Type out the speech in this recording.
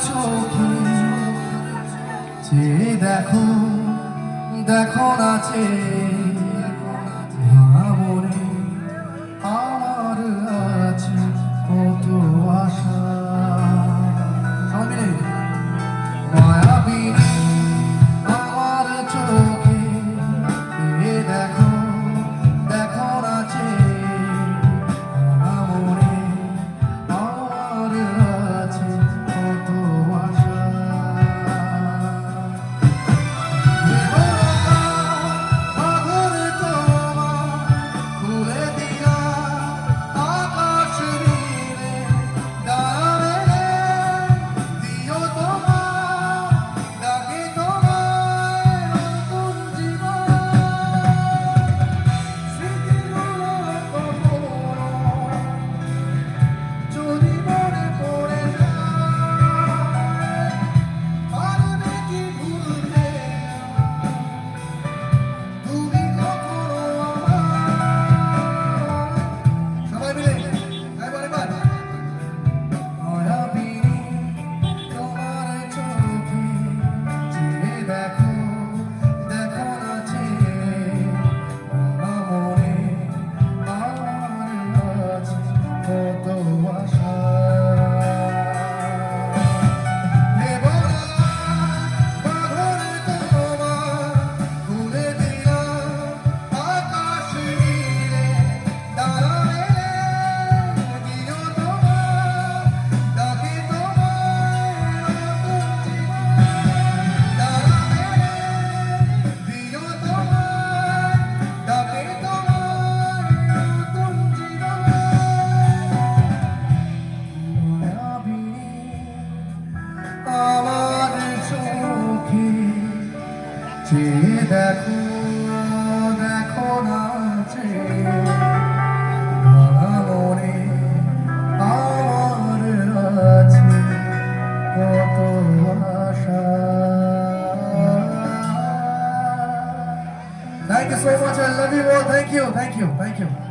চোখে যে দেখো দেখো নাচে ভাবরে আমার আছে কত আশা মায়াবিনী আমার চোখে যে দেখো দেখো নাচে ভাবরে আমার আছে কত আশা যে দেখো দেখো নাচে ভরা মনে আমার আছে কত আশা। Thank you so much. I love you all. Thank you.